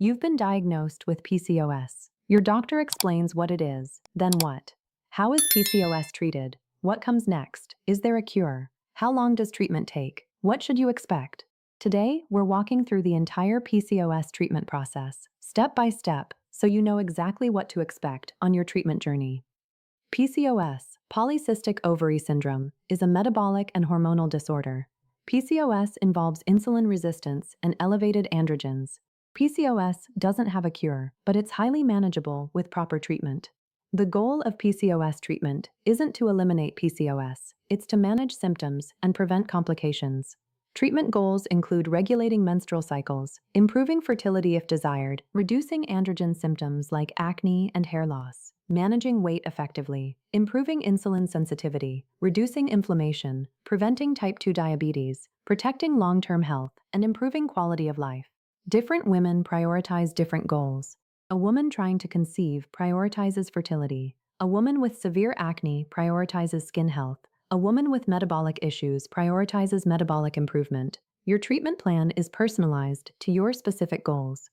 You've been diagnosed with PCOS. Your doctor explains what it is, then what? How is PCOS treated? What comes next? Is there a cure? How long does treatment take? What should you expect? Today, we're walking through the entire PCOS treatment process, step by step, so you know exactly what to expect on your treatment journey. PCOS, Polycystic Ovary Syndrome, is a metabolic and hormonal disorder. PCOS involves insulin resistance and elevated androgens. PCOS doesn't have a cure, but it's highly manageable with proper treatment. The goal of PCOS treatment isn't to eliminate PCOS, it's to manage symptoms and prevent complications. Treatment goals include regulating menstrual cycles, improving fertility if desired, reducing androgen symptoms like acne and hair loss, managing weight effectively, improving insulin sensitivity, reducing inflammation, preventing type 2 diabetes, protecting long-term health, and improving quality of life. Different women prioritize different goals. A woman trying to conceive prioritizes fertility. A woman with severe acne prioritizes skin health. A woman with metabolic issues prioritizes metabolic improvement. Your treatment plan is personalized to your specific goals.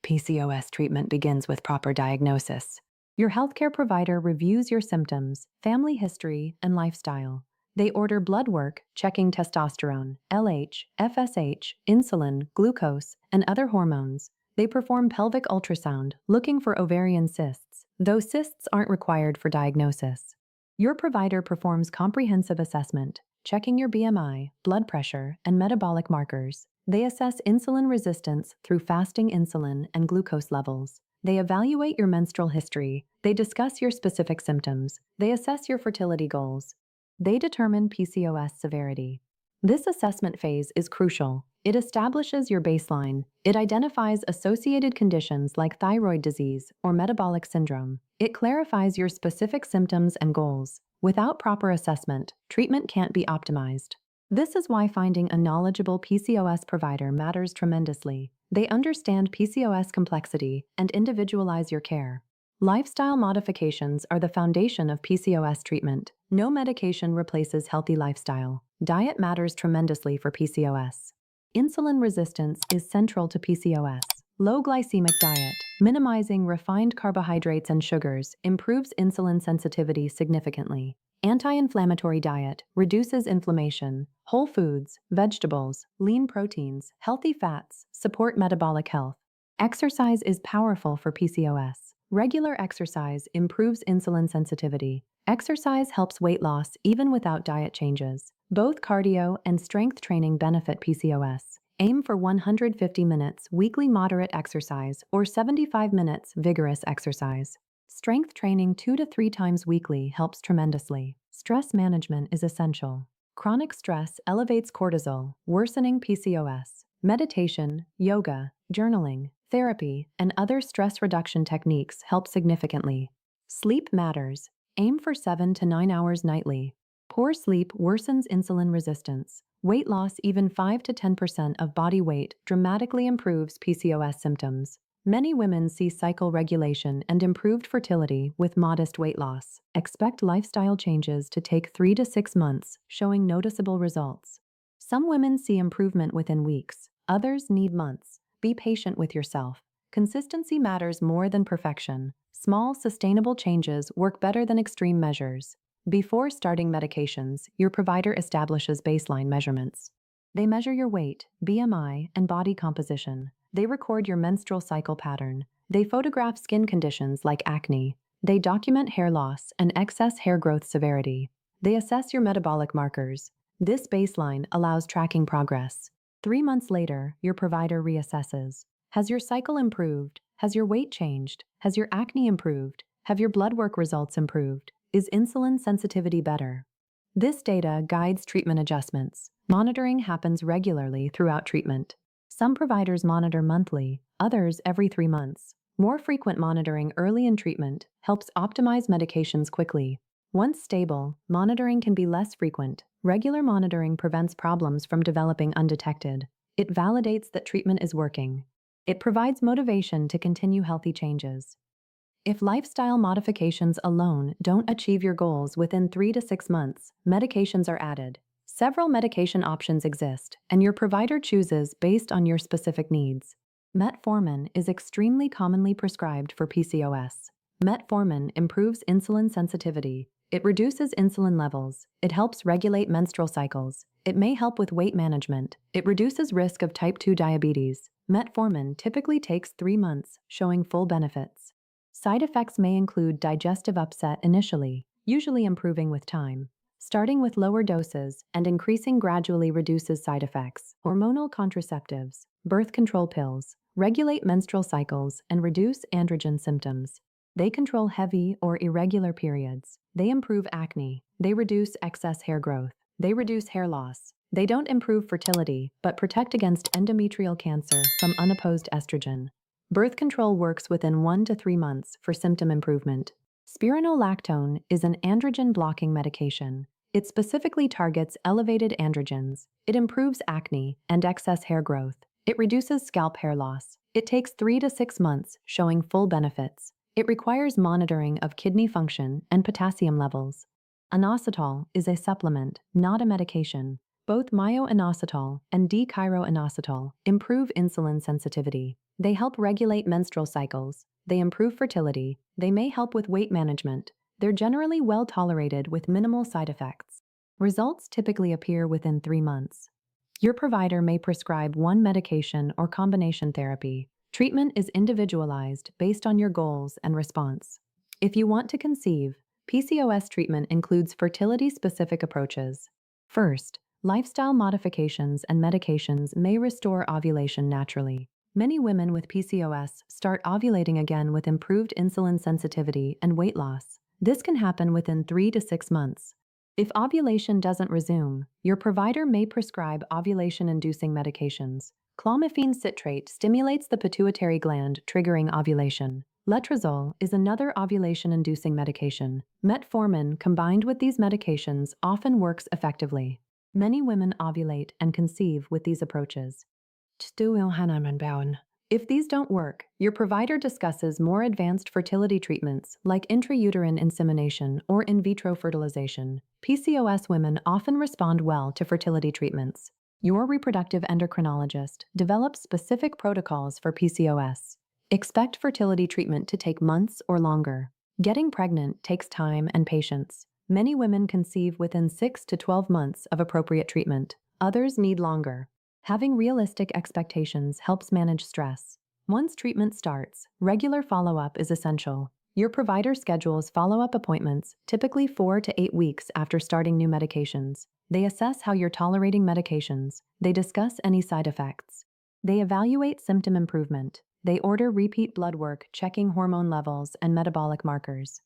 PCOS treatment begins with proper diagnosis. Your healthcare provider reviews your symptoms, family history, and lifestyle. They order blood work, checking testosterone, LH, FSH, insulin, glucose, and other hormones. They perform pelvic ultrasound, looking for ovarian cysts, though cysts aren't required for diagnosis. Your provider performs comprehensive assessment, checking your BMI, blood pressure, and metabolic markers. They assess insulin resistance through fasting insulin and glucose levels. They evaluate your menstrual history. They discuss your specific symptoms. They assess your fertility goals. They determine PCOS severity. This assessment phase is crucial. It establishes your baseline. It identifies associated conditions like thyroid disease or metabolic syndrome. It clarifies your specific symptoms and goals. Without proper assessment, treatment can't be optimized. This is why finding a knowledgeable PCOS provider matters tremendously. They understand PCOS complexity and individualize your care. Lifestyle modifications are the foundation of PCOS treatment. No medication replaces healthy lifestyle. Diet matters tremendously for PCOS. Insulin resistance is central to PCOS. Low glycemic diet, minimizing refined carbohydrates and sugars, improves insulin sensitivity significantly. Anti-inflammatory diet reduces inflammation. Whole foods, vegetables, lean proteins, healthy fats support metabolic health. Exercise is powerful for PCOS. Regular exercise improves insulin sensitivity. Exercise helps weight loss even without diet changes. Both cardio and strength training benefit PCOS. Aim for 150 minutes weekly moderate exercise or 75 minutes vigorous exercise. Strength training 2 to 3 times weekly helps tremendously. Stress management is essential. Chronic stress elevates cortisol, worsening PCOS. Meditation, yoga, journaling, therapy, and other stress reduction techniques help significantly. Sleep matters. Aim for 7 to 9 hours nightly. Poor sleep worsens insulin resistance. Weight loss, even 5 to 10% of body weight, dramatically improves PCOS symptoms. Many women see cycle regulation and improved fertility with modest weight loss. Expect lifestyle changes to take 3 to 6 months, showing noticeable results. Some women see improvement within weeks. Others need months. Be patient with yourself. Consistency matters more than perfection. Small, sustainable changes work better than extreme measures. Before starting medications, your provider establishes baseline measurements. They measure your weight, BMI, and body composition. They record your menstrual cycle pattern. They photograph skin conditions like acne. They document hair loss and excess hair growth severity. They assess your metabolic markers. This baseline allows tracking progress. 3 months later, your provider reassesses. Has your cycle improved? Has your weight changed? Has your acne improved? Have your blood work results improved? Is insulin sensitivity better? This data guides treatment adjustments. Monitoring happens regularly throughout treatment. Some providers monitor monthly, others every 3 months. More frequent monitoring early in treatment helps optimize medications quickly. Once stable, monitoring can be less frequent. Regular monitoring prevents problems from developing undetected. It validates that treatment is working. It provides motivation to continue healthy changes. If lifestyle modifications alone don't achieve your goals within 3 to 6 months, medications are added. Several medication options exist, and your provider chooses based on your specific needs. Metformin is extremely commonly prescribed for PCOS. Metformin improves insulin sensitivity. It reduces insulin levels. It helps regulate menstrual cycles. It may help with weight management. It reduces risk of type 2 diabetes. Metformin typically takes 3 months, showing full benefits. Side effects may include digestive upset initially, usually improving with time. Starting with lower doses and increasing gradually reduces side effects. Hormonal contraceptives, birth control pills, regulate menstrual cycles and reduce androgen symptoms. They control heavy or irregular periods. They improve acne. They reduce excess hair growth. They reduce hair loss. They don't improve fertility, but protect against endometrial cancer from unopposed estrogen. Birth control works within 1 to 3 months for symptom improvement. Spironolactone is an androgen-blocking medication. It specifically targets elevated androgens. It improves acne and excess hair growth. It reduces scalp hair loss. It takes 3 to 6 months, showing full benefits. It requires monitoring of kidney function and potassium levels. Inositol is a supplement, not a medication. Both myo-inositol and D-chiro-inositol improve insulin sensitivity. They help regulate menstrual cycles. They improve fertility. They may help with weight management. They're generally well tolerated with minimal side effects. Results typically appear within 3 months. Your provider may prescribe one medication or combination therapy. Treatment is individualized based on your goals and response. If you want to conceive, PCOS treatment includes fertility-specific approaches. First, lifestyle modifications and medications may restore ovulation naturally. Many women with PCOS start ovulating again with improved insulin sensitivity and weight loss. This can happen within 3 to 6 months. If ovulation doesn't resume, your provider may prescribe ovulation-inducing medications. Clomiphene citrate stimulates the pituitary gland, triggering ovulation. Letrozole is another ovulation-inducing medication. Metformin combined with these medications often works effectively. Many women ovulate and conceive with these approaches. If these don't work, your provider discusses more advanced fertility treatments like intrauterine insemination or in vitro fertilization. PCOS women often respond well to fertility treatments. Your reproductive endocrinologist develops specific protocols for PCOS. Expect fertility treatment to take months or longer. Getting pregnant takes time and patience. Many women conceive within 6 to 12 months of appropriate treatment. Others need longer. Having realistic expectations helps manage stress. Once treatment starts, regular follow-up is essential. Your provider schedules follow-up appointments, typically 4 to 8 weeks after starting new medications. They assess how you're tolerating medications. They discuss any side effects. They evaluate symptom improvement. They order repeat blood work, checking hormone levels and metabolic markers.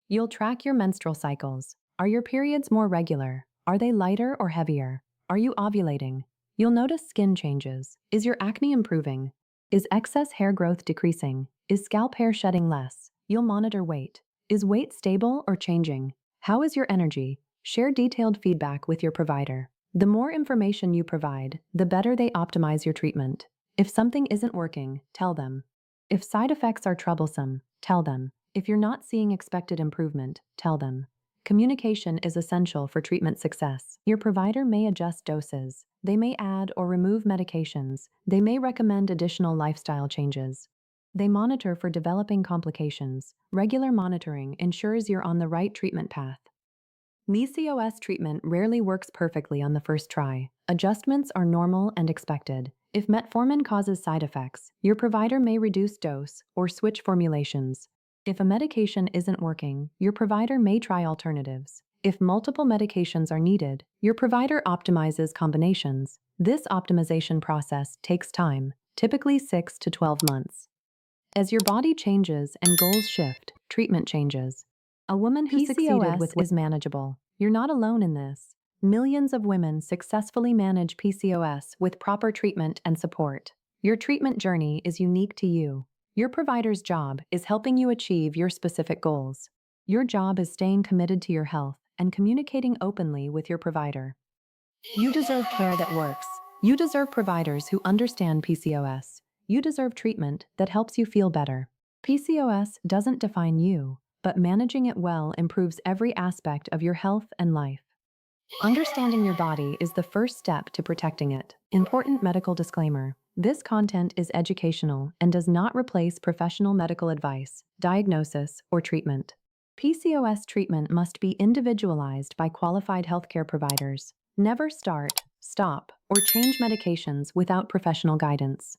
You'll track your menstrual cycles. Are your periods more regular? Are they lighter or heavier? Are you ovulating? You'll notice skin changes. Is your acne improving? Is excess hair growth decreasing? Is scalp hair shedding less? You'll monitor weight. Is weight stable or changing? How is your energy? Share detailed feedback with your provider. The more information you provide, the better they optimize your treatment. If something isn't working, tell them. If side effects are troublesome, tell them. If you're not seeing expected improvement, tell them. Communication is essential for treatment success. Your provider may adjust doses. They may add or remove medications. They may recommend additional lifestyle changes. They monitor for developing complications. Regular monitoring ensures you're on the right treatment path. PCOS treatment rarely works perfectly on the first try. Adjustments are normal and expected. If metformin causes side effects, your provider may reduce dose or switch formulations. If a medication isn't working, your provider may try alternatives. If multiple medications are needed, your provider optimizes combinations. This optimization process takes time, typically 6 to 12 months. As your body changes and goals shift, treatment changes. A woman who succeeded with is manageable. You're not alone in this. Millions of women successfully manage PCOS with proper treatment and support. Your treatment journey is unique to you. Your provider's job is helping you achieve your specific goals. Your job is staying committed to your health and communicating openly with your provider. You deserve care that works. You deserve providers who understand PCOS. You deserve treatment that helps you feel better. PCOS doesn't define you, but managing it well improves every aspect of your health and life. Understanding your body is the first step to protecting it. Important medical disclaimer. This content is educational and does not replace professional medical advice, diagnosis, or treatment. PCOS treatment must be individualized by qualified healthcare providers. Never start, stop, or change medications without professional guidance.